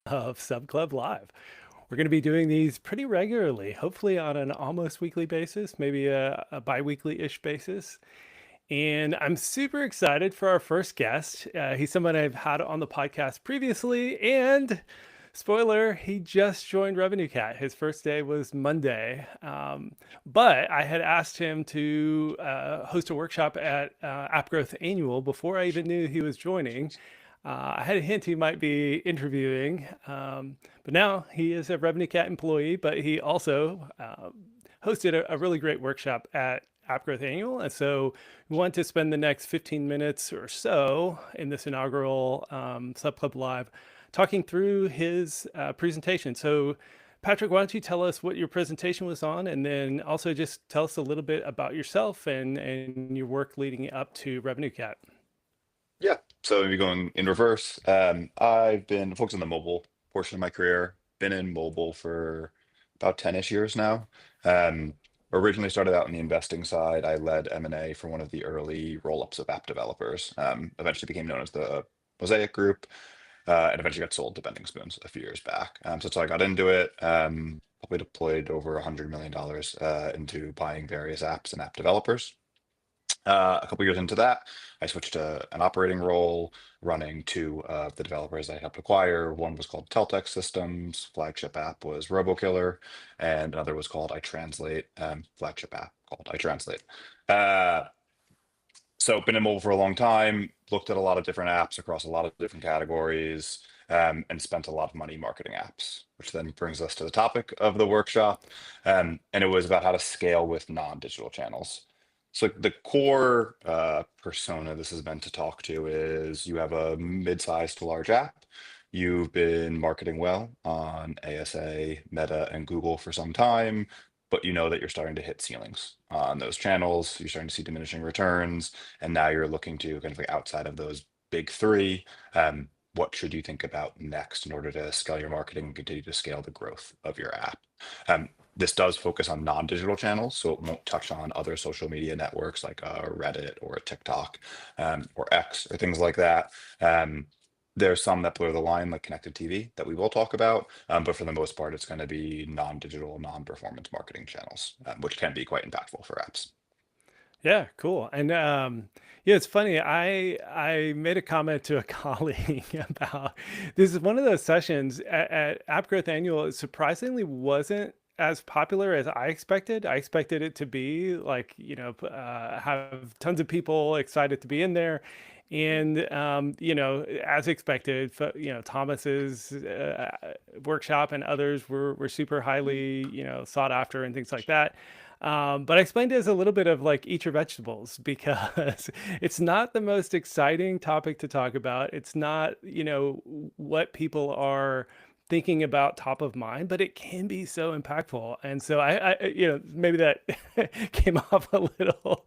of Sub Club Live. We're going to be doing these pretty regularly, hopefully on an almost weekly basis, maybe a bi-weekly-ish basis. And I'm super excited for our first guest. He's someone I've had on the podcast previously, and spoiler, he just joined RevenueCat. His first day was Monday. But I had asked him to host a workshop at App Growth Annual before I even knew he was joining. I had a hint he might be interviewing, but now he is a RevenueCat employee, but he also hosted a really great workshop at App Growth Annual. And so we want to spend the next 15 minutes or so in this inaugural Sub Club Live talking through his presentation. So Patrick, why don't you tell us what your presentation was on, and then also just tell us a little bit about yourself and your work leading up to RevenueCat. Yeah, so maybe going in reverse. I've been focused on the mobile portion of my career, been in mobile for about 10-ish years now. Um, Originally started out on the investing side. I led M&A for one of the early roll-ups of app developers. Eventually became known as the Mosaic Group, and eventually got sold to Bending Spoons a few years back. So that's how I got into it. Probably deployed over $100 million into buying various apps and app developers. A couple years into that, I switched to an operating role running two of the developers I helped acquire. One was called Teltech Systems, flagship app was RoboKiller, and another was called iTranslate, flagship app called iTranslate. Uh, so been in mobile for a long time, looked at a lot of different apps across a lot of different categories, and spent a lot of money marketing apps, which then brings us to the topic of the workshop. And it was about how to scale with non-digital channels. So the core persona this is meant to talk to is you have a mid-sized to large app. You've been marketing well on ASA, Meta, and Google for some time, but you know that you're starting to hit ceilings on those channels. You're starting to see diminishing returns, and now you're looking to kind of like outside of those big three. What should you think about next in order to scale your marketing and continue to scale the growth of your app? This does focus on non-digital channels, so it won't touch on other social media networks like Reddit or TikTok, or X or things like that. There's some that blur the line, like connected TV, that we will talk about, but for the most part, it's going to be non-digital, non-performance marketing channels, which can be quite impactful for apps. Yeah, cool. And yeah, it's funny. I made a comment to a colleague about this is one of those sessions at App Growth Annual. It surprisingly wasn't as popular as I expected. I expected it to be like, have tons of people excited to be in there. And, as expected, Thomas's workshop and others were super highly, sought after and things like that. But I explained it as a little bit of like eat your vegetables because it's not the most exciting topic to talk about. It's not, what people are thinking about top of mind, but it can be so impactful. And so maybe that came off a little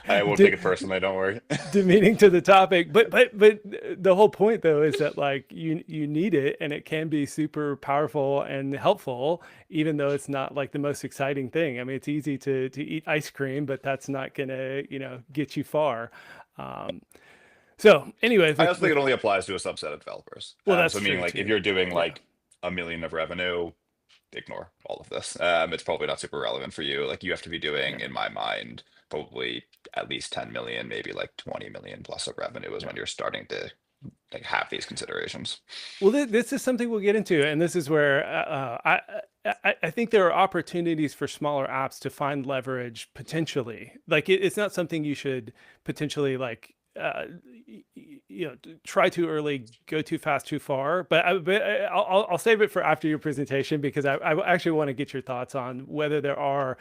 I won't take de- it personally, don't worry. demeaning to the topic, but the whole point though is that like you need it, and it can be super powerful and helpful, even though it's not like the most exciting thing. I mean, it's easy to eat ice cream, but that's not gonna get you far. Um, so anyways, I with also think with it only applies to a subset of developers. well, that's So meaning true like if too. you're doing Yeah. like a million of revenue, ignore all of this. It's probably not super relevant for you. Like you have to be doing, Yeah. in my mind, probably at least 10 million, maybe like 20 million plus of revenue is Yeah. when you're starting to like have these considerations. Well, this is something we'll get into, and this is where I think there are opportunities for smaller apps to find leverage potentially. Like it's not something you should potentially like try too early, go too fast, too far. I'll save it for after your presentation because I actually want to get your thoughts on whether there are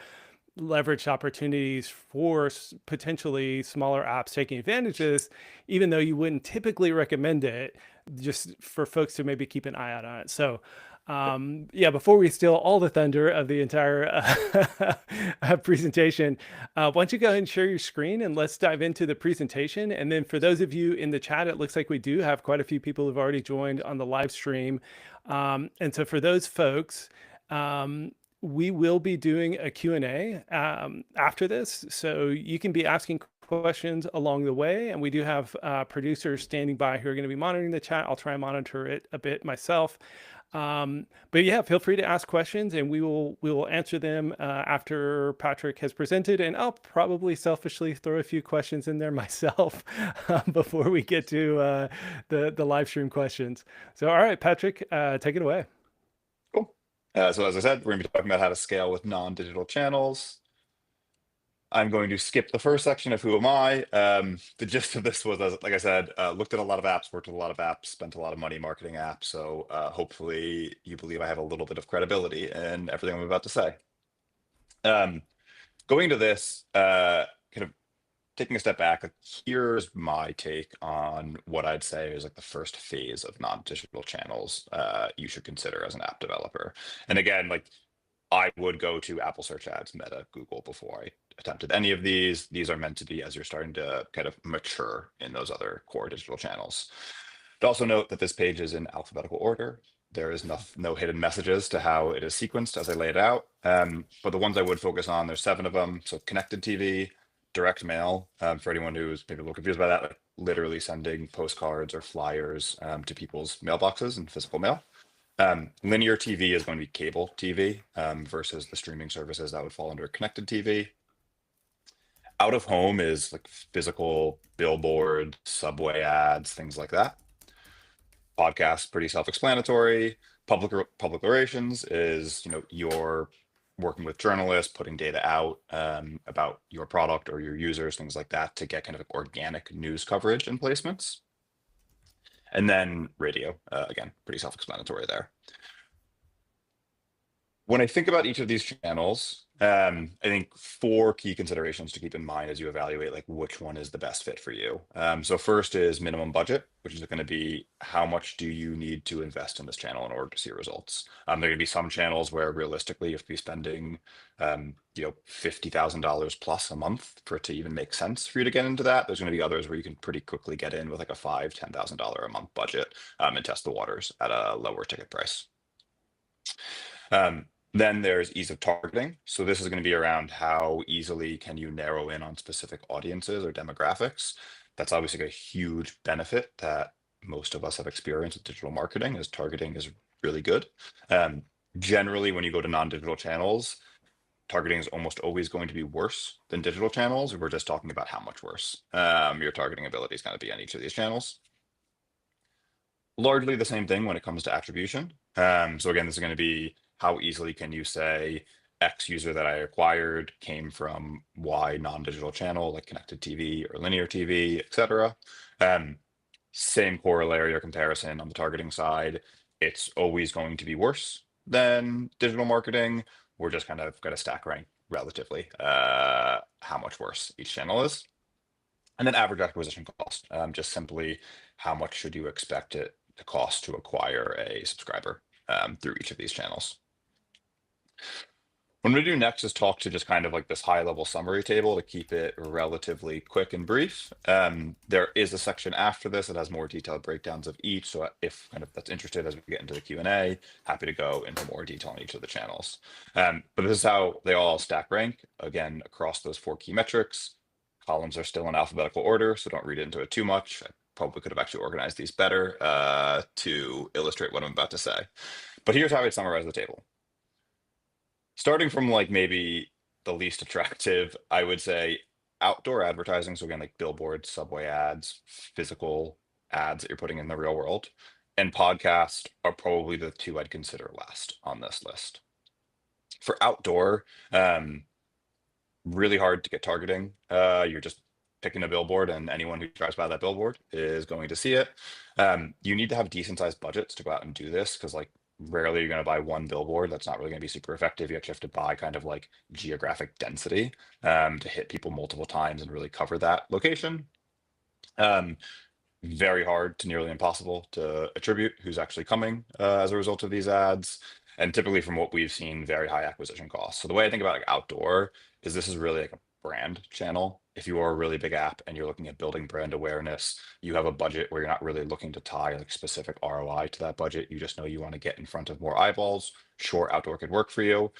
leveraged opportunities for potentially smaller apps taking advantage of this, even though you wouldn't typically recommend it, just for folks to maybe keep an eye out on it. So, yeah, before we steal all the thunder of the entire presentation, why don't you go ahead and share your screen and let's dive into the presentation. And then for those of you in the chat, it looks like we do have quite a few people who've already joined on the live stream. And so for those folks, we will be doing a Q&A after this. So you can be asking questions along the way. And we do have producers standing by who are going to be monitoring the chat. I'll try and monitor it a bit myself. But yeah, feel free to ask questions, and we will answer them after Patrick has presented. And I'll probably selfishly throw a few questions in there myself before we get to the live stream questions. So, all right, Patrick, take it away. Cool. So as I said, we're going to be talking about how to scale with non-digital channels. I'm going to skip the first section of who am I. The gist of this was, like I said, looked at a lot of apps, worked with a lot of apps, spent a lot of money marketing apps. So hopefully you believe I have a little bit of credibility in everything I'm about to say. Going to this, kind of taking a step back, like, here's my take on what I'd say is like the first phase of non-digital channels you should consider as an app developer. And again, like I would go to Apple Search Ads, Meta, Google before I attempted any of these. These are meant to be as you're starting to kind of mature in those other core digital channels. But also note that this page is in alphabetical order. There is no hidden messages to how it is sequenced as I lay it out. But the ones I would focus on, there's 7 of them. So connected TV, direct mail, for anyone who's maybe a little confused by that, like literally sending postcards or flyers to people's mailboxes and physical mail. Linear TV is going to be cable TV versus the streaming services that would fall under connected TV. Out of home is like physical billboard, subway ads, things like that. Podcast, pretty self-explanatory. Public relations is, you're working with journalists, putting data out about your product or your users, things like that, to get kind of organic news coverage and placements. And then radio, again, pretty self-explanatory there. When I think about each of these channels, I think 4 key considerations to keep in mind as you evaluate like which one is the best fit for you. So first is minimum budget, which is going to be how much do you need to invest in this channel in order to see results. There are going to be some channels where realistically you have to be spending $50,000 plus a month for it to even make sense for you to get into that. There's going to be others where you can pretty quickly get in with like a $5,000-$10,000 a month budget and test the waters at a lower ticket price. Then there's ease of targeting. So this is going to be around how easily can you narrow in on specific audiences or demographics. That's obviously a huge benefit that most of us have experienced with digital marketing, is targeting is really good. Generally, when you go to non-digital channels, targeting is almost always going to be worse than digital channels. We're just talking about how much worse your targeting ability is going to be on each of these channels. Largely the same thing when it comes to attribution. So again, this is going to be how easily can you say X user that I acquired came from Y non-digital channel, like connected TV or linear TV, et cetera. Same corollary or comparison on the targeting side. It's always going to be worse than digital marketing. We're just kind of got to stack rank relatively how much worse each channel is. And then average acquisition cost, just simply how much should you expect it to cost to acquire a subscriber through each of these channels. What I'm going to do next is talk to just kind of like this high level summary table to keep it relatively quick and brief. There is a section after this that has more detailed breakdowns of each. So if kind of that's interested as we get into the Q&A, happy to go into more detail on each of the channels. But this is how they all stack rank, again, across those 4 key metrics. Columns are still in alphabetical order, so don't read into it too much. I probably could have actually organized these better to illustrate what I'm about to say. But here's how I'd summarize the table. Starting from like maybe the least attractive, I would say outdoor advertising. So again, like billboards, subway ads, physical ads that you're putting in the real world, and podcast are probably the 2 I'd consider last on this list. For outdoor, really hard to get targeting. You're just picking a billboard and anyone who drives by that billboard is going to see it. You need to have decent sized budgets to go out and do this, because like rarely you're going to buy one billboard. That's not really going to be super effective. You actually have to buy kind of like geographic density to hit people multiple times and really cover that location. Very hard to nearly impossible to attribute who's actually coming as a result of these ads. And typically from what we've seen, very high acquisition costs. So the way I think about like outdoor is this is really like a brand channel. If you are a really big app and you're looking at building brand awareness, you have a budget where you're not really looking to tie like specific ROI to that budget. You just know you want to get in front of more eyeballs. Sure, outdoor could work for you.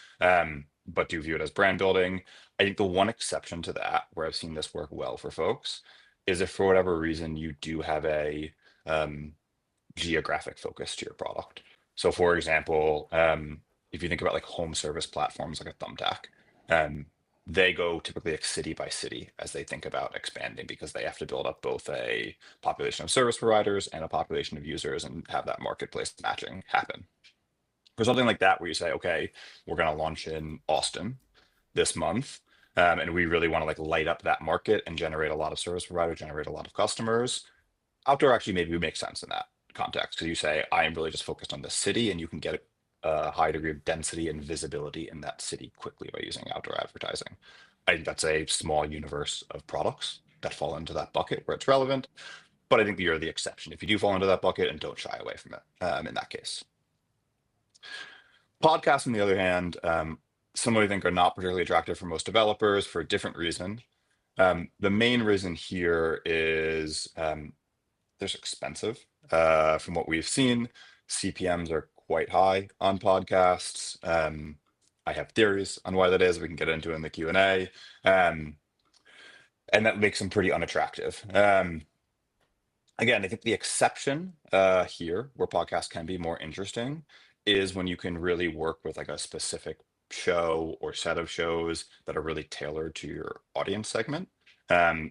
but do view it as brand building. I think the one exception to that, where I've seen this work well for folks, is if for whatever reason you do have a um, geographic focus to your product. So, for example, if you think about like home service platforms like a Thumbtack, um, they go typically like city by city as they think about expanding because they have to build up both a population of service providers and a population of users and have that marketplace matching happen. For something like that, where you say, okay, we're going to launch in Austin this month, and we really want to like light up that market and generate a lot of service providers, generate a lot of customers. Outdoor actually maybe makes sense in that context because you say, I am really just focused on the city, and you can get a high degree of density and visibility in that city quickly by using outdoor advertising. I think that's a small universe of products that fall into that bucket where it's relevant, but I think you're the exception if you do fall into that bucket and don't shy away from it in that case. Podcasts, on the other hand, some I think are not particularly attractive for most developers for a different reason. The main reason here is they're expensive. From what we've seen, CPMs are quite high on podcasts. I have theories on why that is. We can get into it in the Q&A. And that makes them pretty unattractive. Again, I think the exception here, where podcasts can be more interesting, is when you can really work with like a specific show or set of shows that are really tailored to your audience segment.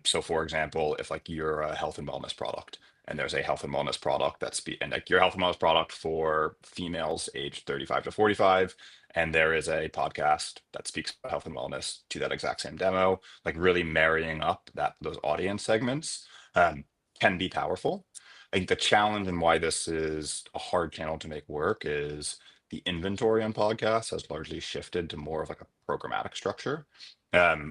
So for example, if like you're a health and wellness product and there's a health and wellness product and like your health and wellness product for females aged 35 to 45, and there is a podcast that speaks about health and wellness to that exact same demo, like really marrying up those audience segments. Um, can be powerful. I think the challenge and why this is a hard channel to make work is the inventory on podcasts has largely shifted to more of like a programmatic structure,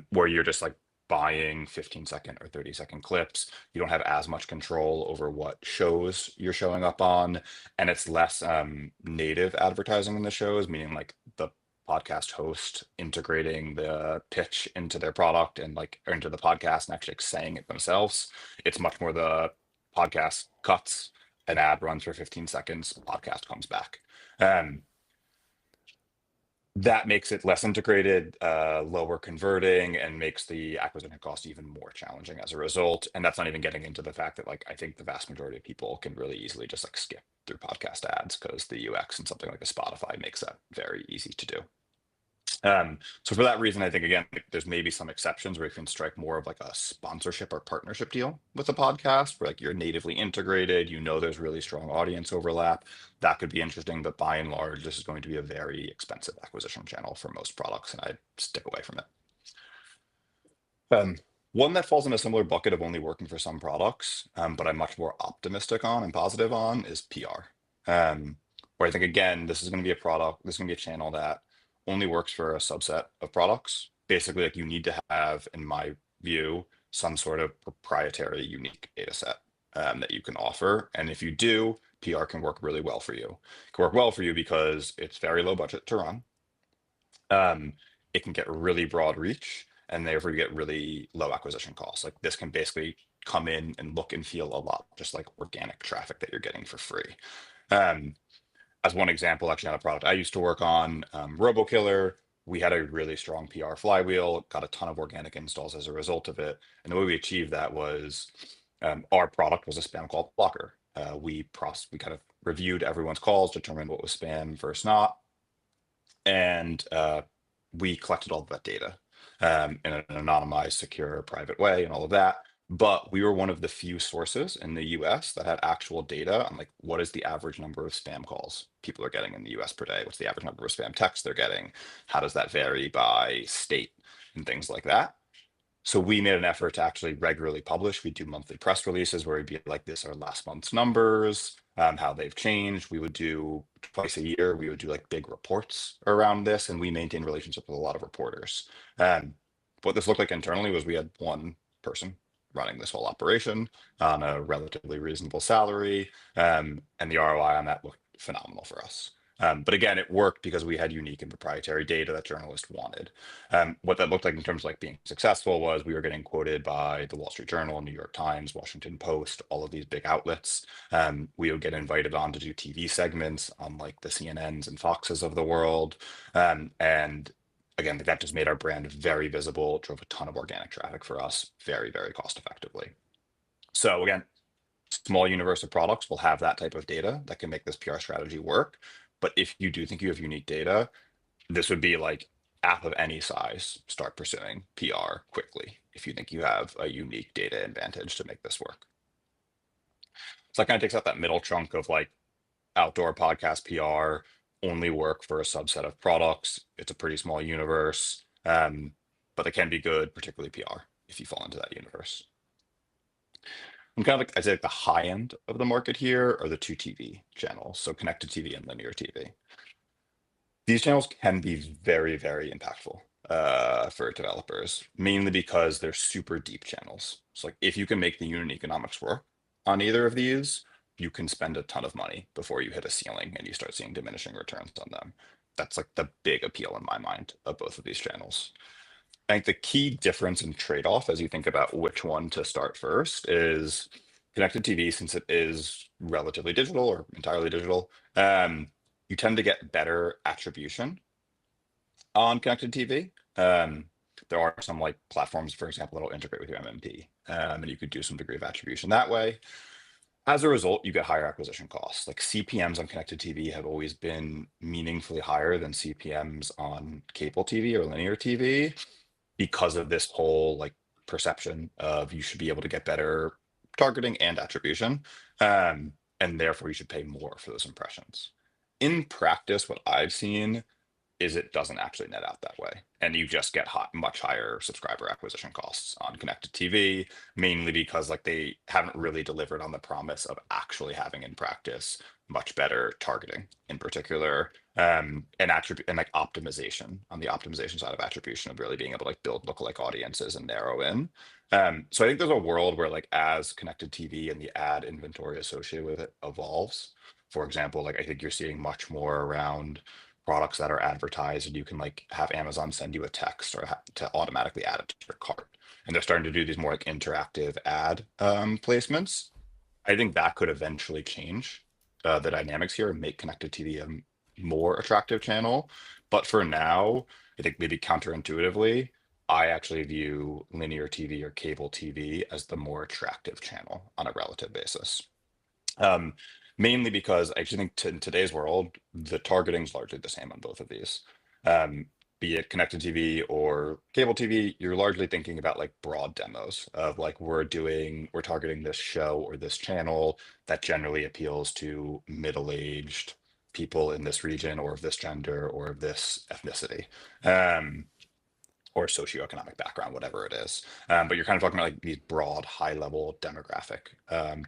where you're just like buying 15-second or 30-second clips. You don't have as much control over what shows you're showing up on, and it's less native advertising in the shows, meaning like the podcast host integrating the pitch into their product and like or into the podcast and actually saying it themselves. It's much more the podcast cuts, an ad runs for 15 seconds, podcast comes back. Um, that makes it less integrated, lower converting, and makes the acquisition cost even more challenging as a result. And that's not even getting into the fact that like I think the vast majority of people can really easily just like skip through podcast ads because the UX and something like a Spotify makes that very easy to do. So for that reason, I think again, like, there's maybe some exceptions where you can strike more of like a sponsorship or partnership deal with a podcast where like you're natively integrated, you know there's really strong audience overlap. That could be interesting, but by and large, this is going to be a very expensive acquisition channel for most products, and I'd stick away from it. Um, one that falls in a similar bucket of only working for some products, but I'm much more optimistic on and positive on is PR. Where I think again, this is going to be a product, this is going to be a channel that only works for a subset of products. Basically, like you need to have, in my view, some sort of proprietary, unique data set that you can offer. And if you do, PR can work really well for you. It can work well for you because it's very low budget to run. Um, it can get really broad reach, and therefore you get really low acquisition costs. Like this can basically come in and look and feel a lot just like organic traffic that you're getting for free. Um, as one example, actually on a product I used to work on, RoboKiller, we had a really strong PR flywheel, got a ton of organic installs as a result of it. And the way we achieved that was our product was a spam call blocker. We kind of reviewed everyone's calls, determined what was spam versus not, and we collected all of that data in an anonymized, secure, private way, and all of that. But we were one of the few sources in the US that had actual data on like what is the average number of spam calls people are getting in the US per day? What's the average number of spam texts they're getting? How does that vary by state and things like that? So we made an effort to actually regularly publish. We do monthly press releases where we'd be like, this are last month's numbers, how they've changed. We would do twice a year, we would do like big reports around this, and we maintain relationships with a lot of reporters. What this looked like internally was we had one person running this whole operation on a relatively reasonable salary, and the ROI on that looked phenomenal for us. But again, it worked because we had unique and proprietary data that journalists wanted. What that looked like in terms of like being successful was we were getting quoted by the Wall Street Journal, New York Times, Washington Post, all of these big outlets. We would get invited on to do TV segments on like the CNNs and Foxes of the world. And again, that just made our brand very visible, drove a ton of organic traffic for us very, very cost effectively. So again, small universe of products will have that type of data that can make this PR strategy work. But if you do think you have unique data, this would be like app of any size, start pursuing PR quickly if you think you have a unique data advantage to make this work. So that kind of takes out that middle chunk of like outdoor podcast PR, only work for a subset of products. It's a pretty small universe, but they can be good, particularly PR, if you fall into that universe. I'm kind of like, I'd say like the high end of the market here are the two TV channels, so connected TV and linear TV. These channels can be very, very impactful for developers, mainly because they're super deep channels. So like if you can make the unit economics work on either of these, you can spend a ton of money before you hit a ceiling and you start seeing diminishing returns on them. That's like the big appeal in my mind of both of these channels. I think the key difference and trade-off as you think about which one to start first is connected TV, since it is relatively digital or entirely digital, you tend to get better attribution on connected TV. There are some like platforms, for example, that'll integrate with your MMP, and you could do some degree of attribution that way. As a result, you get higher acquisition costs. Like CPMs on connected TV have always been meaningfully higher than CPMs on cable TV or linear TV because of this whole like perception of you should be able to get better targeting and attribution, and therefore you should pay more for those impressions. In practice, what I've seen is it doesn't actually net out that way. And you just get much higher subscriber acquisition costs on connected TV, mainly because like they haven't really delivered on the promise of actually having in practice much better targeting in particular, and attribute and like optimization on the optimization side of attribution of really being able to like build lookalike audiences and narrow in. So I think there's a world where like as connected TV and the ad inventory associated with it evolves, for example, like I think you're seeing much more around products that are advertised and you can like have Amazon send you a text or to automatically add it to your cart. And they're starting to do these more like interactive ad placements. I think that could eventually change the dynamics here and make connected TV a more attractive channel. But for now, I think maybe counterintuitively, I actually view linear TV or cable TV as the more attractive channel on a relative basis. Um, Mainly because I actually think in today's world, the targeting is largely the same on both of these. Be it connected TV or cable TV, you're largely thinking about like broad demos of like we're targeting this show or this channel that generally appeals to middle-aged people in this region or of this gender or of this ethnicity. Or socioeconomic background, whatever it is. But you're kind of talking about like these broad, high-level demographic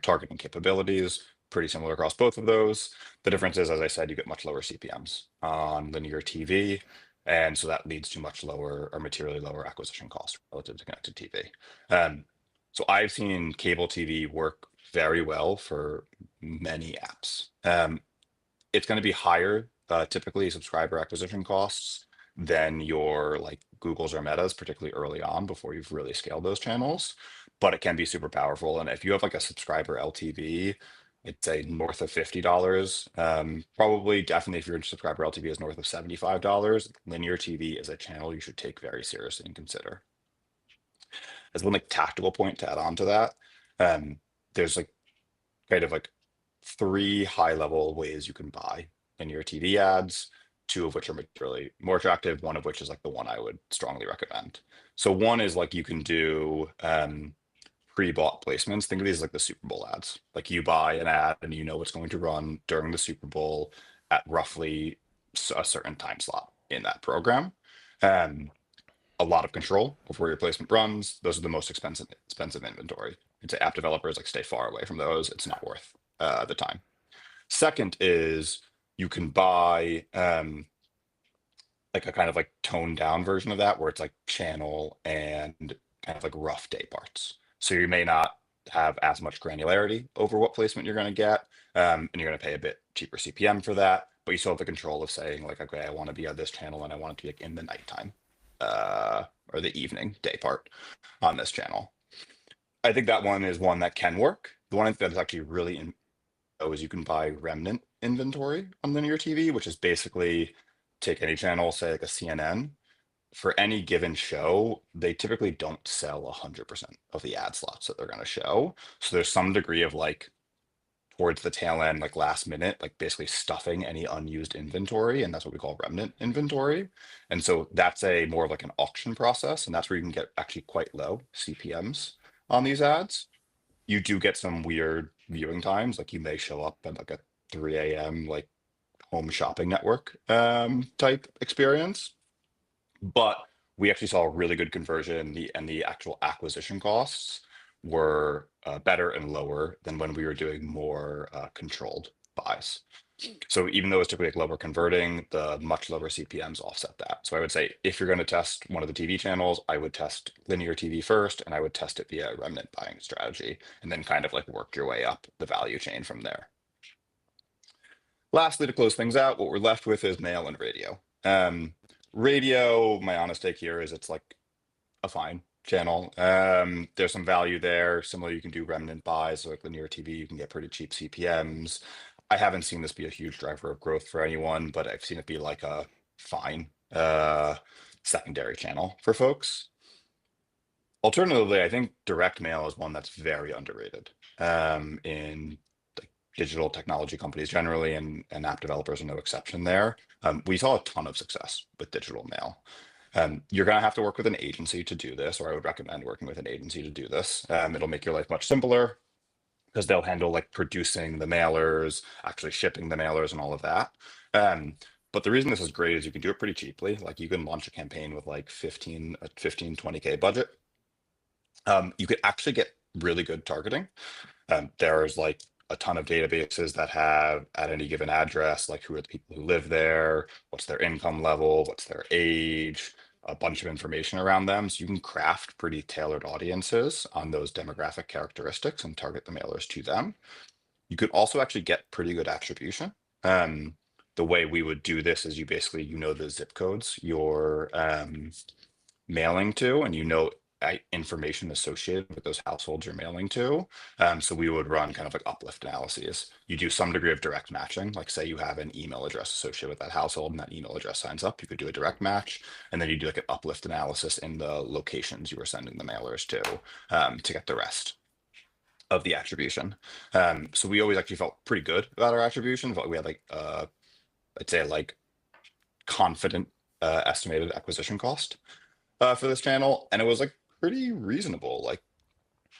targeting capabilities, pretty similar across both of those. The difference is, as I said, you get much lower CPMs on linear TV, and so that leads to much lower or materially lower acquisition costs relative to connected TV. So I've seen cable TV work very well for many apps. It's going to be higher, typically subscriber acquisition costs than your like Google's or Meta's, particularly early on before you've really scaled those channels. But it can be super powerful. And if you have like a subscriber LTV, I'd say north of $50. Probably, definitely, if your subscriber LTV is north of $75, linear TV is a channel you should take very seriously and consider. As one like tactical point to add on to that, there's like kind of like three high level ways you can buy linear TV ads, two of which are materially more attractive, one of which is like the one I would strongly recommend. So one is like you can do pre-bought placements. Think of these as like the Super Bowl ads. Like you buy an ad and you know it's going to run during the Super Bowl at roughly a certain time slot in that program. A lot of control of where your placement runs. Those are the most expensive inventory. I'd say app developers like stay far away from those. It's not worth the time. Second is you can buy like a kind of like toned down version of that where it's like channel and kind of like rough day parts. So you may not have as much granularity over what placement you're going to get, and you're going to pay a bit cheaper CPM for that, but you still have the control of saying like, okay, I want to be on this channel and I want it to be like in the nighttime or the evening day part on this channel. I think that one is one that can work. The one that's actually really is you can buy remnant inventory on linear TV, which is basically take any channel, say like a CNN, for any given show, they typically don't sell 100% of the ad slots that they're going to show. So there's some degree of like towards the tail end, like last minute, like basically stuffing any unused inventory, and that's what we call remnant inventory. And so that's a more of like an auction process, and that's where you can get actually quite low CPMs on these ads. You do get some weird viewing times, like you may show up at like a 3 a.m. like home shopping network type experience, but we actually saw a really good conversion. The actual acquisition costs were better and lower than when we were doing more controlled buys. So even though it's typically like lower converting, the much lower CPMs offset that. So I would say if you're going to test one of the TV channels, I would test linear TV first, and I would test it via a remnant buying strategy, and then kind of like work your way up the value chain from there. Lastly, to close things out, what we're left with is mail and radio. Radio, my honest take here is it's like a fine channel. There's some value there. Similar, you can do remnant buys, so like linear TV, you can get pretty cheap CPMs. I haven't seen this be a huge driver of growth for anyone, but I've seen it be like a fine secondary channel for folks. Alternatively, I think direct mail is one that's very underrated in like digital technology companies generally, and app developers are no exception there. We saw a ton of success with digital mail. You're going to have to work with an agency to do this, or I would recommend working with an agency to do this. It'll make your life much simpler because they'll handle like producing the mailers, actually shipping the mailers, and all of that. But the reason this is great is you can do it pretty cheaply. Like you can launch a campaign with like 20K budget. You could actually get really good targeting. There's like a ton of databases that have at any given address, like who are the people who live there, what's their income level, what's their age, a bunch of information around them. So you can craft pretty tailored audiences on those demographic characteristics and target the mailers to them. You could also actually get pretty good attribution. The way we would do this is you basically, the zip codes you're mailing to, and information associated with those households you're mailing to. So we would run kind of like uplift analyses. You do some degree of direct matching, like say you have an email address associated with that household and that email address signs up, you could do a direct match, and then you do like an uplift analysis in the locations you were sending the mailers to get the rest of the attribution. So we always actually felt pretty good about our attribution. Felt like we had like I'd say like confident estimated acquisition cost for this channel, and it was like pretty reasonable. Like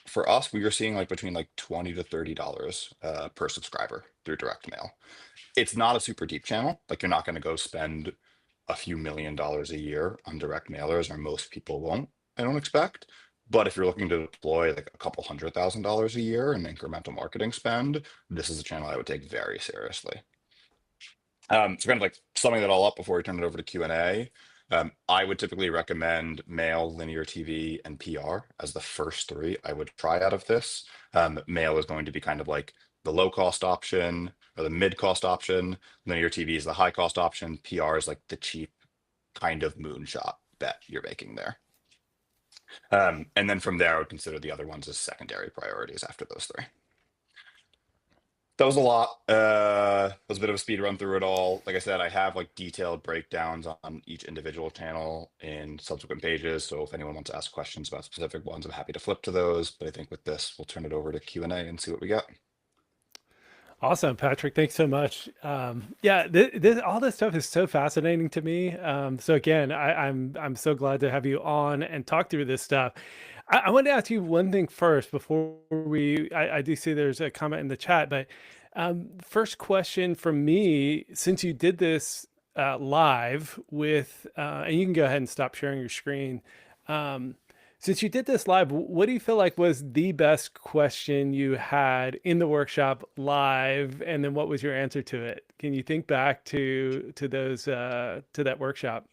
for us, we were seeing like between like $20 to $30 per subscriber through direct mail. It's not a super deep channel. Like you're not going to go spend a few $1 million a year on direct mailers, or most people won't, I don't expect. But if you're looking to deploy like a couple $100,000 a year in incremental marketing spend, this is a channel I would take very seriously. So kind of like summing that all up before we turn it over to Q&A, I would typically recommend mail, linear TV, and PR as the first three I would try out of this. Mail is going to be kind of like the low cost option or the mid cost option. Linear TV is the high cost option. PR is like the cheap kind of moonshot bet you're making there. And then from there, I would consider the other ones as secondary priorities after those three. That was a lot. It was a bit of a speed run through it all. Like I said, I have like detailed breakdowns on each individual channel in subsequent pages. So if anyone wants to ask questions about specific ones, I'm happy to flip to those. But I think with this, we'll turn it over to Q&A and see what we got. Awesome, Patrick. Thanks so much. Yeah, all this stuff is so fascinating to me. So again, I'm so glad to have you on and talk through this stuff. I want to ask you one thing first before I do see there's a comment in the chat, but first question from me, since you did this live with, and you can go ahead and stop sharing your screen. Since you did this live, what do you feel like was the best question you had in the workshop live? And then what was your answer to it? Can you think back to those to that workshop?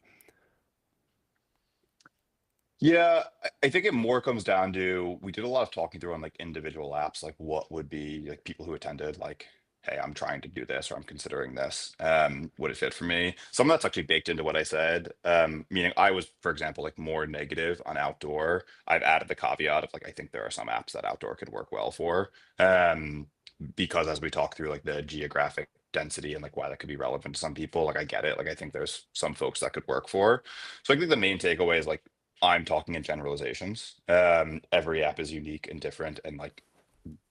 Yeah, I think it more comes down to we did a lot of talking through on like individual apps, like what would be like people who attended, like, hey, I'm trying to do this or I'm considering this. Would it fit for me? Some of that's actually baked into what I said. Meaning I was, for example, like more negative on outdoor. I've added the caveat of like I think there are some apps that outdoor could work well for. Because as we talk through like the geographic density and like why that could be relevant to some people. Like I get it. Like I think there's some folks that could work for. So I think the main takeaway is like I'm talking in generalizations. Every app is unique and different, and like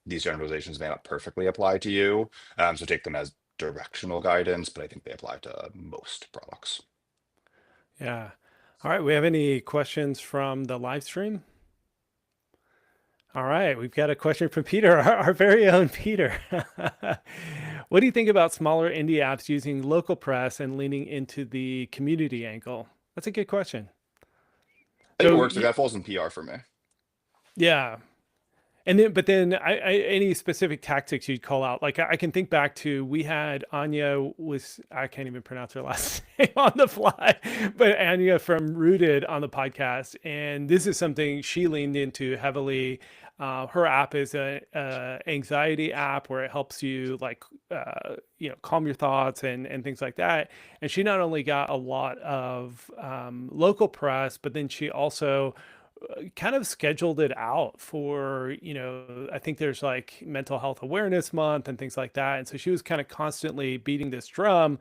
these generalizations may not perfectly apply to you. So take them as directional guidance, but I think they apply to most products. Yeah. All right. We have any questions from the live stream? All right. We've got a question from Peter, our very own Peter. What do you think about smaller indie apps using local press and leaning into the community angle? That's a good question. I think it So, works. Like that falls in PR for me. yeah. And then, but then, any specific tactics you'd call out? Like I can think back to we had Anya was I can't even pronounce her last name on the fly, but Anya from Rooted on the podcast, and this is something she leaned into heavily. Her app is a anxiety app where it helps you like calm your thoughts and things like that. And she not only got a lot of local press, but then she also kind of scheduled it out for, I think there's like mental health awareness month and things like that. And so she was kind of constantly beating this drum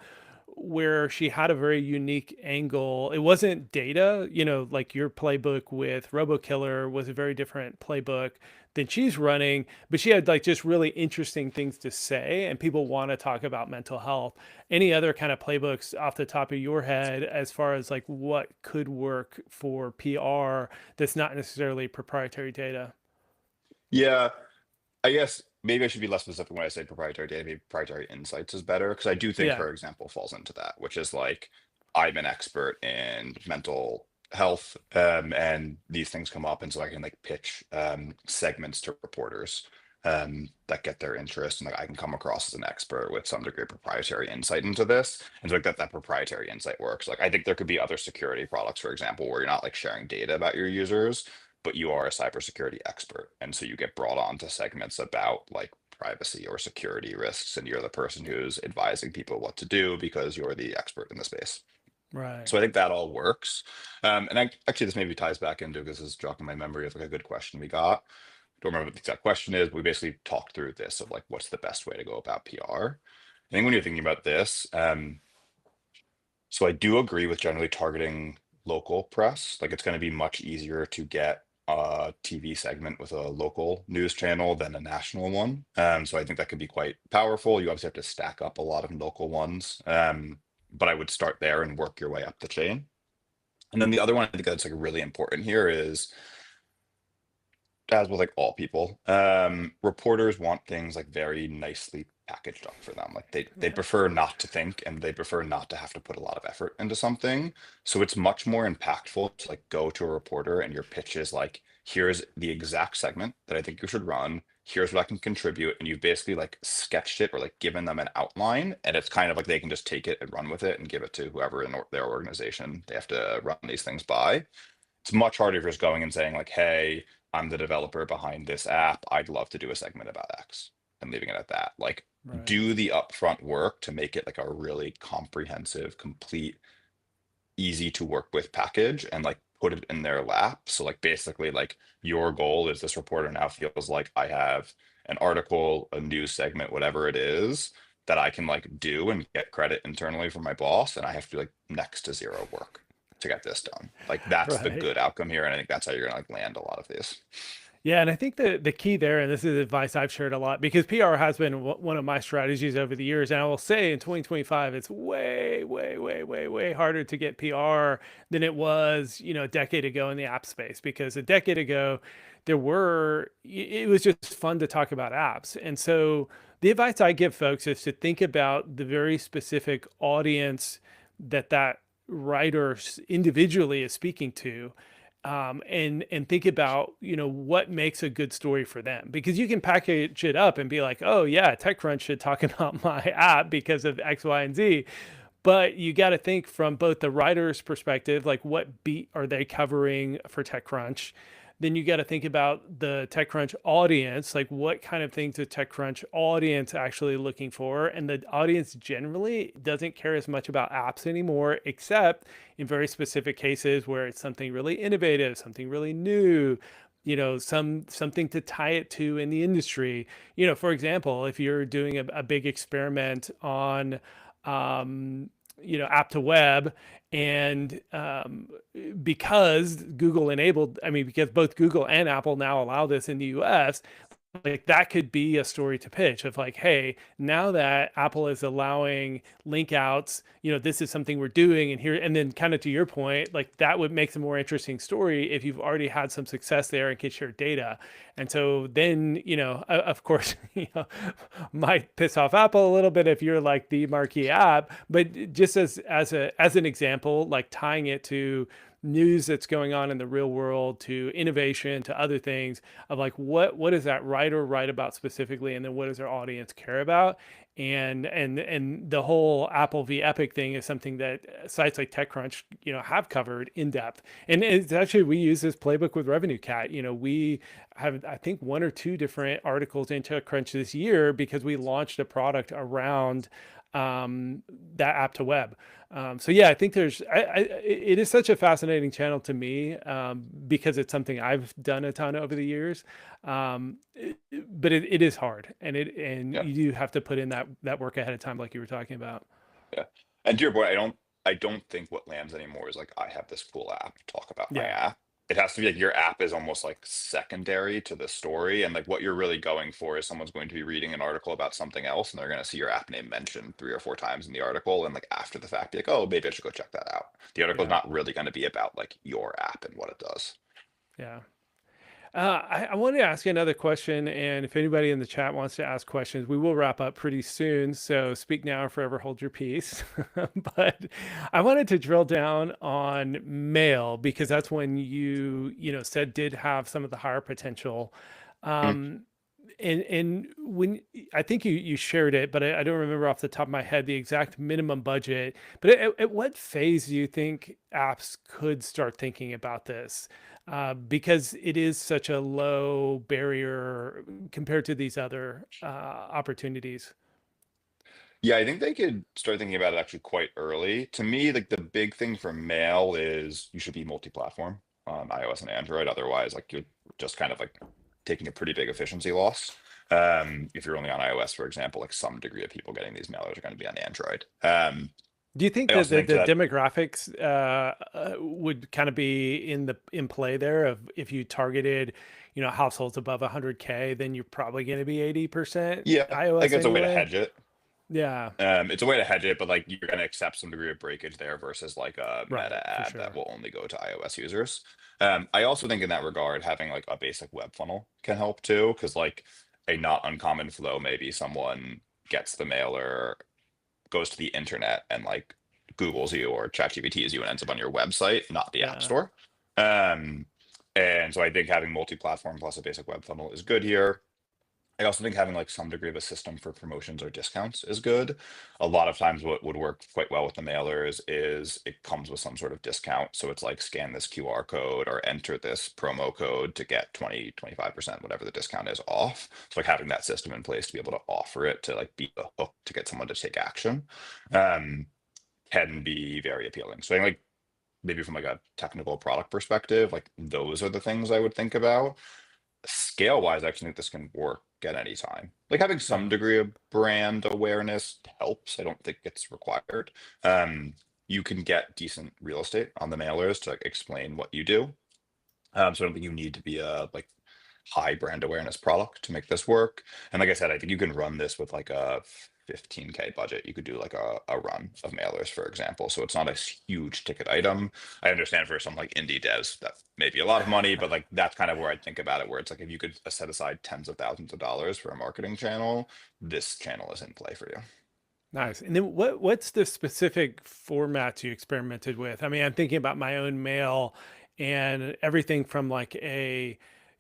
where she had a very unique angle. It wasn't data, like your playbook with RoboKiller was a very different playbook than she's running, but she had like just really interesting things to say and people want to talk about mental health. Any other kind of playbooks off the top of your head as far as like what could work for PR that's not necessarily proprietary data? Yeah, I guess maybe I should be less specific when I say proprietary data. Maybe proprietary insights is better because I do think Yeah. her example falls into that, which is like I'm an expert in mental health, and these things come up, and so I can like pitch segments to reporters that get their interest, and like I can come across as an expert with some degree of proprietary insight into this, and so like that proprietary insight works. Like I think there could be other security products, for example, where you're not like sharing data about your users, but you are a cybersecurity expert. And so you get brought on to segments about like privacy or security risks, and you're the person who's advising people what to do because you're the expert in the space. Right. So I think that all works. And actually, this maybe ties back into because this is jogging my memory of like a good question we got. Don't remember what the exact question is, but we basically talked through this of like what's the best way to go about PR. I think when you're thinking about this, so I do agree with generally targeting local press. Like it's going to be much easier to get a TV segment with a local news channel than a national one. So I think that could be quite powerful. You obviously have to stack up a lot of local ones, but I would start there and work your way up the chain. And then the other one I think that's like really important here is, as with like all people, reporters want things like very nicely packaged up for them. Like they Yeah. prefer not to think, and they prefer not to have to put a lot of effort into something. So it's much more impactful to like go to a reporter and your pitch is like, here's the exact segment that I think you should run. Here's what I can contribute. And you've basically like sketched it or like given them an outline. And it's kind of like they can just take it and run with it and give it to whoever in their organization they have to run these things by. It's much harder if you're just going and saying like, hey, I'm the developer behind this app. I'd love to do a segment about X and leaving it at that. Like Right. do the upfront work to make it like a really comprehensive, complete, easy to work with package and like put it in their lap. So like basically like your goal is this reporter now feels like I have an article, a news segment, whatever it is that I can like do and get credit internally from my boss, and I have to do like next to zero work to get this done. Like that's the Right. good outcome here, and I think that's how you're gonna like land a lot of these. Yeah, and I think the key there, and this is advice I've shared a lot because PR has been one of my strategies over the years, and I will say in 2025, it's way, way, way, way, way harder to get PR than it was, a decade ago in the app space. Because a decade ago, it was just fun to talk about apps, and so the advice I give folks is to think about the very specific audience that writer individually is speaking to, and think about what makes a good story for them, because you can package it up and be like, oh yeah, TechCrunch should talk about my app because of X, Y, and Z. But you got to think from both the writer's perspective, like what beat are they covering for TechCrunch? Then you got to think about the TechCrunch audience, like what kind of things is TechCrunch audience actually looking for? And the audience generally doesn't care as much about apps anymore, except in very specific cases where it's something really innovative, something really new. something to tie it to in the industry. For example, if you're doing a big experiment on app to web, and because Google enabled, I mean, because both Google and Apple now allow this in the US, like that could be a story to pitch of like, hey, now that Apple is allowing link outs, this is something we're doing, and here, and then kind of to your point, like that would make a more interesting story if you've already had some success there and can share data. And so then, of course, might piss off Apple a little bit if you're like the marquee app, but just as an example, like tying it to news that's going on in the real world, to innovation, to other things, of like what is that writer write about specifically, and then what does our audience care about. And the whole Apple v Epic thing is something that sites like TechCrunch have covered in depth. And it's actually, we use this playbook with RevenueCat. We have, I think, one or two different articles in TechCrunch this year because we launched a product around that app to web. So yeah, I think it is such a fascinating channel to me, because it's something I've done a ton over the years. But it is hard, and Yeah. you do have to put in that work ahead of time, like you were talking about. Yeah. And to your point, I don't think what lands anymore is like I have this cool app, talk about my Yeah, app. It has to be like your app is almost like secondary to the story. And like what you're really going for is someone's going to be reading an article about something else and they're going to see your app name mentioned 3 or 4 times in the article. And like after the fact, be like, oh, maybe I should go check that out. The article is yeah, not really going to be about like your app and what it does. yeah. I wanted to ask you another question, and if anybody in the chat wants to ask questions, we will wrap up pretty soon. So speak now or forever hold your peace. But I wanted to drill down on mail because that's when said did have some of the higher potential. Mhm. Um, and when I think you shared it, but I don't remember off the top of my head the exact minimum budget. But at what phase do you think apps could start thinking about this? Because it is such a low barrier compared to these other opportunities. Yeah, I think they could start thinking about it actually quite early. To me, like the big thing for mail is you should be multi-platform on iOS and Android. Otherwise, like you're just kind of like taking a pretty big efficiency loss. If you're only on iOS, for example, like some degree of people getting these mailers are going to be on Android. Do you think I that also think to the that, demographics would kind of be in play there? Of if you targeted, households above 100K, then you're probably going to be 80% yeah, like iOS it's a way to anyway. hedge it. Yeah, It's a way to hedge it, but like you're going to accept some degree of breakage there versus like a right, meta for ad that sure. will only go to iOS users. I also think in that regard, having like a basic web funnel can help too, because like a not uncommon flow, maybe someone gets the mailer, goes to the internet and like Googles you or ChatGPTs you and ends up on your website, not the app Yeah, store. Um, and so I think having multi-platform plus a basic web funnel is good here. I also think having like some degree of a system for promotions or discounts is good. A lot of times what would work quite well with the mailers is it comes with some sort of discount. So it's like scan this QR code or enter this promo code to get 20, 25%, whatever the discount is off. So like having that system in place to be able to offer it to like be the hook to get someone to take action um, can be very appealing. So I think like maybe from like a technical product perspective, like those are the things I would think about. Scale wise, I actually think this can work at any time. Like having some yeah. degree of brand awareness helps. I don't think it's required. Um, you can get decent real estate on the mailers to like, explain what you do. So I don't think you need to be a like high brand awareness product to make this work. And like I said, I think you can run this with like a 15K budget. You could do like a run of mailers, for example. So it's not a huge ticket item. I understand for some like indie devs that may be a lot of money, but like that's kind of where I think about it, where it's like if you could set aside tens of thousands of dollars for a marketing channel, this channel is in play for you. Nice. And then what's the specific formats you experimented with? I mean, I'm thinking about my own mail, and everything from like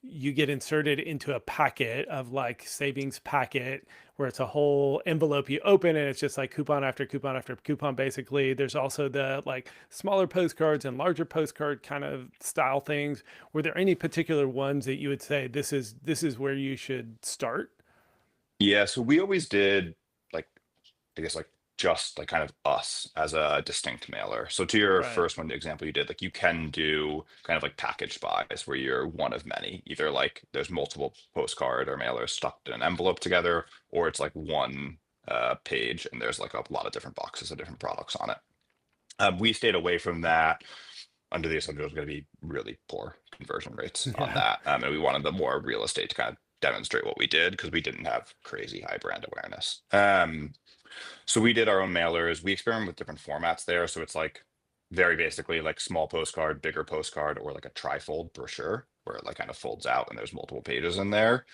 you get inserted into a packet of like savings packet where it's a whole envelope you open and it's just like coupon after coupon after coupon basically. There's also the like smaller postcards and larger postcard kind of style things. Were there any particular ones that you would say this is where you should start? Yeah, so we always did like I guess like just like kind of us as a distinct mailer. So to your Right. first one example you did, like you can do kind of like package buys where you're one of many. Either like there's multiple postcard or mailers stuck in an envelope together, or it's like one page and there's like a lot of different boxes of different products on it. We stayed away from that under the assumption it was going to be really poor conversion rates on Yeah. that. And we wanted the more real estate to kind of demonstrate what we did because we didn't have crazy high brand awareness. So we did our own mailers. We experimented with different formats there. So it's like very basically like small postcard, bigger postcard, or like a trifold brochure where it like kind of folds out and there's multiple pages in there.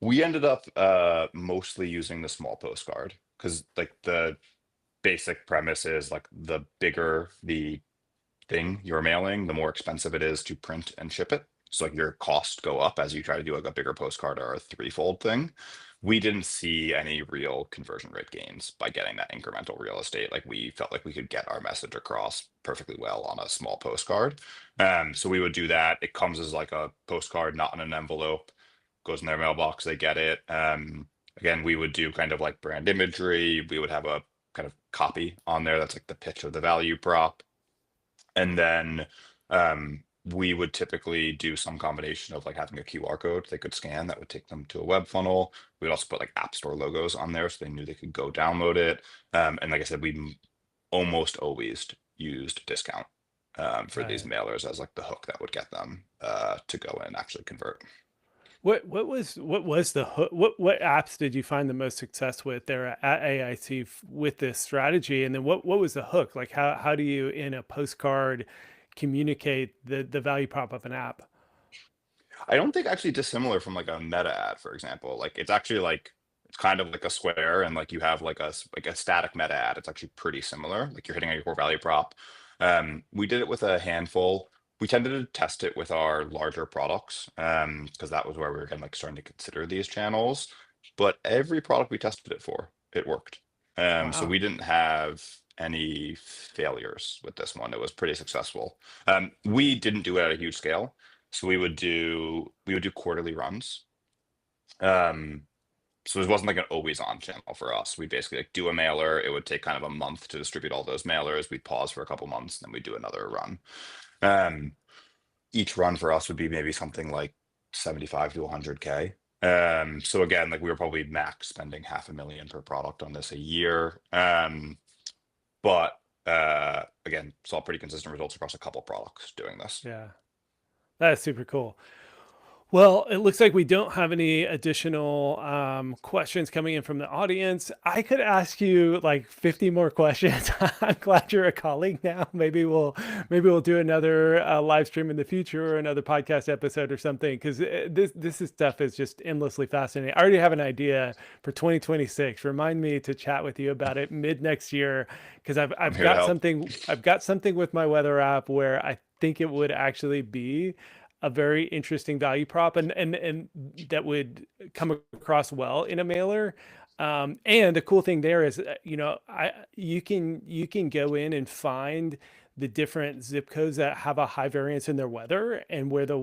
We ended up mostly using the small postcard because like the basic premise is like the bigger the thing you're mailing, the more expensive it is to print and ship it. So like your costs go up as you try to do like a bigger postcard or a threefold thing. We didn't see any real conversion rate gains by getting that incremental real estate. Like we felt like we could get our message across perfectly well on a small postcard. So we would do that. It comes as like a postcard, not in an envelope, goes in their mailbox, they get it. Again, we would do kind of like brand imagery. We would have a kind of copy on there that's like the pitch of the value prop. And then we would typically do some combination of like having a QR code they could scan that would take them to a web funnel. We'd also put like app store logos on there so they knew they could go download it. And like I said, almost always used discount for these Right. mailers as like the hook that would get them to go and actually convert. What was the hook? What apps did you find the most success with there at AIC with this strategy? And then what was the hook? Like how do you in a postcard communicate the value prop of an app? I don't think actually dissimilar from like a meta ad, for example. Like it's actually like it's kind of like a square, and like you have like like a static meta ad. It's actually pretty similar. Like you're hitting a core value prop. We did it with a handful. We tended to test it with our larger products, because that was where we were kind of like starting to consider these channels. But every product we tested it for, it worked. So Wow. we didn't have any failures with this one. It was pretty successful. We didn't do it at a huge scale. So we would do quarterly runs. Um, so it wasn't like an always on channel for us. We basically like do a mailer. It would take kind of a month to distribute all those mailers. We'd pause for a couple months, then we'd do another run. Um, each run for us would be maybe something like 75 to 100K. So again, like we were probably max spending 500,000 per product on this a year. But again, saw pretty consistent results across a couple products doing this. Yeah. That's super cool. Well, it looks like we don't have any additional questions coming in from the audience. I could ask you like 50 more questions. I'm glad you're a colleague now. Maybe we'll do another live stream in the future or another podcast episode or something because stuff is just endlessly fascinating. I already have an idea for 2026. Remind me to chat with you about it mid next year because I've I'm I've here to got help. something I've got something with my weather app where I think it would actually be a very interesting value prop and that would come across well in a mailer. And the cool thing there is, you can go in and find the different zip codes that have a high variance in their weather and where the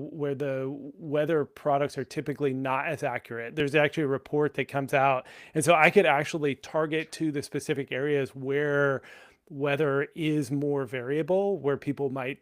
weather products are typically not as accurate. There's actually a report that comes out, and so I could actually target to the specific areas where weather is more variable, where people might,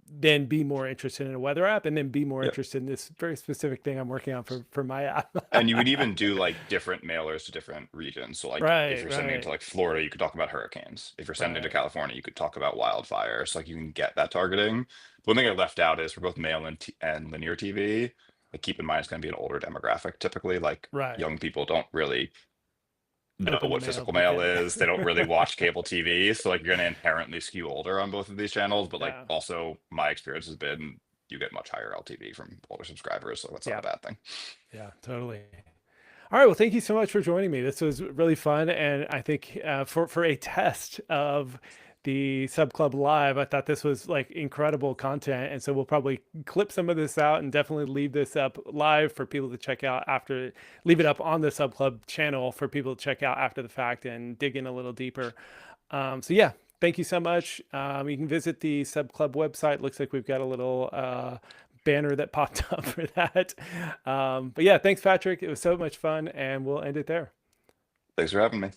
then be more interested in a weather app and then be more Yeah. interested in this very specific thing I'm working on for my app. And you would even do like different mailers to different regions. So like if Right, you're sending it to right, like Florida, you could talk about hurricanes. If you're sending it to right. California, you could talk about wildfires. So like you can get that targeting. One thing I left out is for both mail and linear TV, like keep in mind it's going to be an older demographic. Typically, like Right. young people don't really know Open the what mail, physical look mail at it. is. They don't really watch cable TV. So like you're going to inherently skew older on both of these channels. But like Yeah. also my experience has been you get much higher LTV from older subscribers. So that's not a Yeah. bad thing. Yeah, totally. All right. Well, thank you so much for joining me. This was really fun, and I think for a test of the Sub Club Live, I thought this was like incredible content, and so we'll probably clip some of this out and definitely leave this up live for people to check out after. Leave it up on the Sub Club channel for people to check out after the fact and dig in a little deeper. So yeah. Thank you so much. You can visit the Sub Club website. Looks like we've got a little banner that popped up for that. But yeah, thanks, Patrick. It was so much fun, and we'll end it there. Thanks for having me.